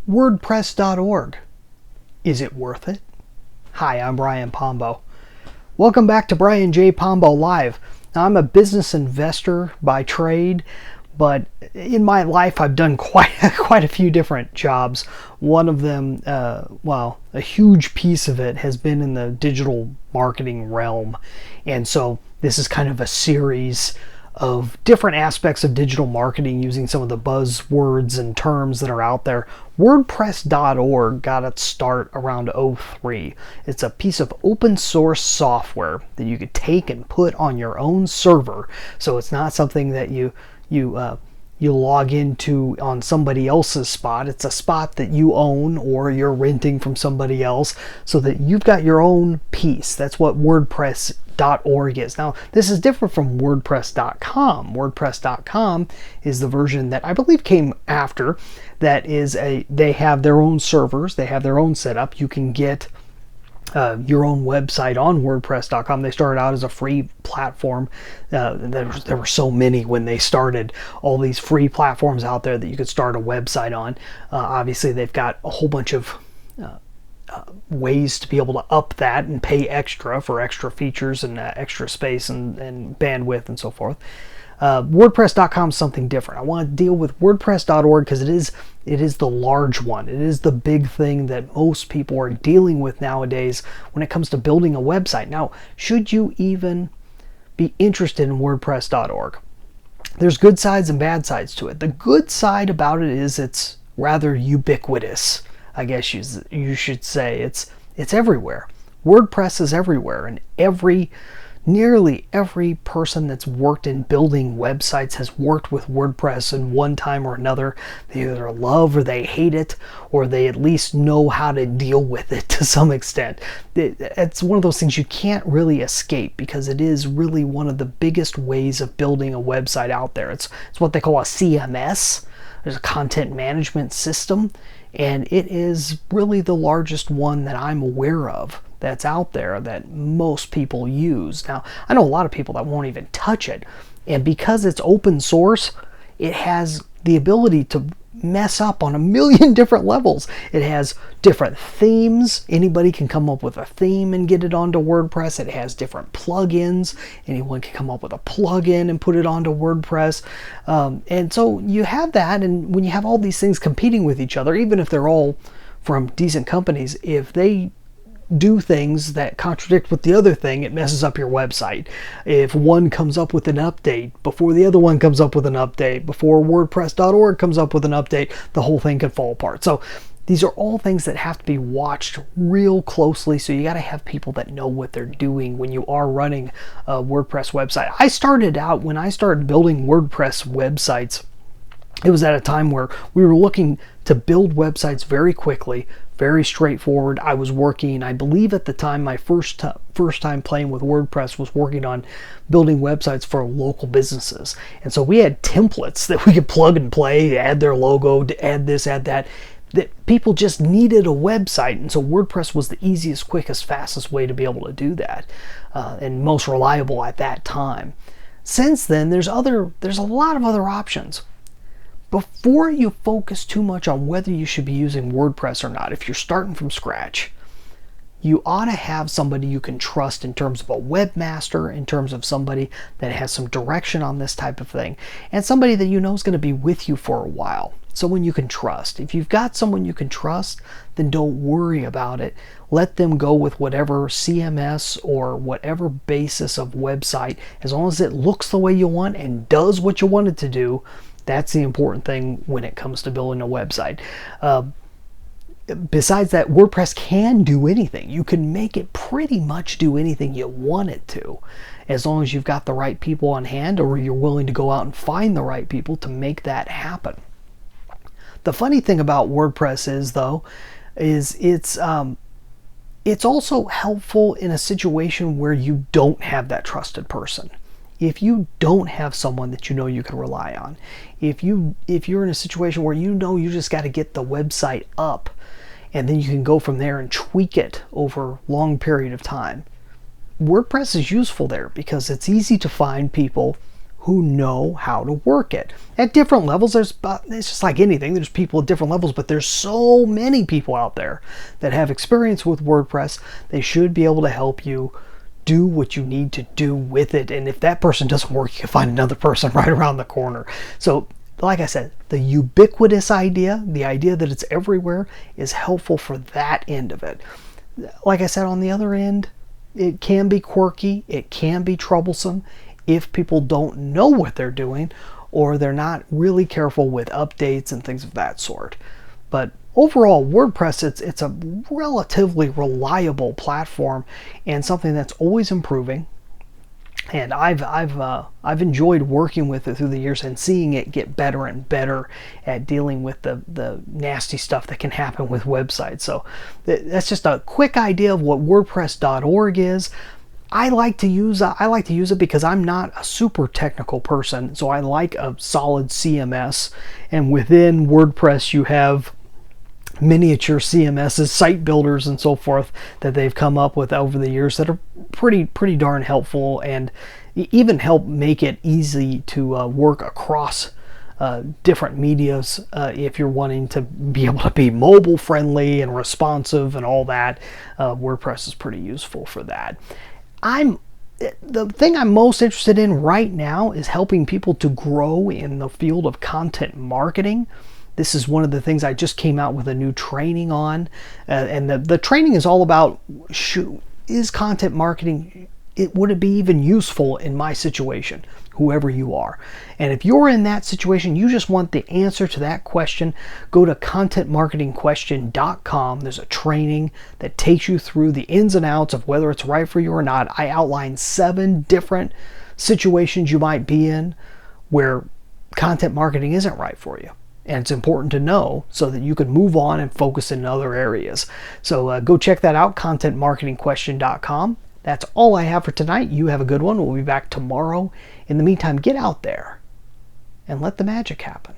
Wordpress.org. Is it worth it? Hi, I'm Brian Pombo. Welcome back to Brian J. Pombo Live. Now, I'm a business investor by trade, but in my life I've done quite a few different jobs. One of them, a huge piece of it has been in the digital marketing realm. And so this is kind of a series of different aspects of digital marketing using some of the buzzwords and terms that are out there. Wordpress.org got its start around '03. It's a piece of open source software that you could take and put on your own server. So it's not something that you log into on somebody else's spot. It's a spot that you own or you're renting from somebody else so that you've got your own piece. That's what WordPress.org is. Now, this is different from WordPress.com. WordPress.com is the version that I believe came after. That is they have their own servers, they have their own setup. You can get your own website on WordPress.com. They started out as a free platform. There were so many when they started, all these free platforms out there that you could start a website on. Obviously, they've got a whole bunch of ways to be able to up that and pay extra for extra features and extra space and bandwidth and so forth. WordPress.com is something different. I want to deal with WordPress.org because it is the large one. It is the big thing that most people are dealing with nowadays when it comes to building a website. Now, should you even be interested in WordPress.org? There's good sides and bad sides to it. The good side about it is it's rather ubiquitous, I guess you should say. It's everywhere. WordPress is everywhere, and nearly every person that's worked in building websites has worked with WordPress in one time or another. They either love or they hate it, or they at least know how to deal with it to some extent. It's one of those things you can't really escape because it is really one of the biggest ways of building a website out there. It's what they call a CMS. There's a content management system, and it is really the largest one that I'm aware of that's out there that most people use. Now, I know a lot of people that won't even touch it, and because it's open source, it has the ability to mess up on a million different levels. It has different themes. Anybody can come up with a theme and get it onto WordPress. It has different plugins. Anyone can come up with a plugin and put it onto WordPress. And so you have that, and when you have all these things competing with each other, even if they're all from decent companies, if they do things that contradict with the other thing, it messes up your website. If one comes up with an update before the other one comes up with an update, before WordPress.org comes up with an update, the whole thing can fall apart. So these are all things that have to be watched real closely. So you got to have people that know what they're doing when you are running a WordPress website. I started out, when I started building WordPress websites, it was at a time where we were looking to build websites very quickly, very straightforward. I was working, I believe at the time, my first time playing with WordPress was working on building websites for local businesses. And so we had templates that we could plug and play, add their logo, add this, add that people just needed a website. And so WordPress was the easiest, quickest, fastest way to be able to do that, and most reliable at that time. Since then, there's a lot of other options. Before you focus too much on whether you should be using WordPress or not, if you're starting from scratch, you ought to have somebody you can trust in terms of a webmaster, in terms of somebody that has some direction on this type of thing, and somebody that you know is going to be with you for a while, someone you can trust. If you've got someone you can trust, then don't worry about it. Let them go with whatever CMS or whatever basis of website, as long as it looks the way you want and does what you want it to do. That's the important thing when it comes to building a website. Besides that, WordPress can do anything. You can make it pretty much do anything you want it to, as long as you've got the right people on hand or you're willing to go out and find the right people to make that happen. The funny thing about WordPress is, though, it's also helpful in a situation where you don't have that trusted person. If you don't have someone that you know you can rely on, if you're in a situation where you know you just got to get the website up and then you can go from there and tweak it over a long period of time, WordPress is useful there because it's easy to find people who know how to work it. At different levels, it's just like anything. There's people at different levels, but there's so many people out there that have experience with WordPress. They should be able to help you do what you need to do with it. And if that person doesn't work, you can find another person right around the corner. So like I said, the ubiquitous idea, the idea that it's everywhere, is helpful for that end of it. Like I said, on the other end, it can be quirky, it can be troublesome if people don't know what they're doing or they're not really careful with updates and things of that sort. But overall, WordPress, it's a relatively reliable platform and something that's always improving. And I've enjoyed working with it through the years and seeing it get better and better at dealing with the nasty stuff that can happen with websites. So that's just a quick idea of what WordPress.org is. I like to use it because I'm not a super technical person, so I like a solid CMS. And within WordPress, you have miniature CMSs, site builders, and so forth that they've come up with over the years that are pretty darn helpful and even help make it easy to work across different medias if you're wanting to be able to be mobile friendly and responsive and all that. WordPress is pretty useful for that. The thing I'm most interested in right now is helping people to grow in the field of content marketing. This is one of the things I just came out with a new training on, and the training is all about, is content marketing, would it be even useful in my situation, whoever you are? And if you're in that situation, you just want the answer to that question, go to contentmarketingquestion.com. There's a training that takes you through the ins and outs of whether it's right for you or not. I outline 7 different situations you might be in where content marketing isn't right for you. And it's important to know so that you can move on and focus in other areas. So go check that out, contentmarketingquestion.com. That's all I have for tonight. You have a good one. We'll be back tomorrow. In the meantime, get out there and let the magic happen.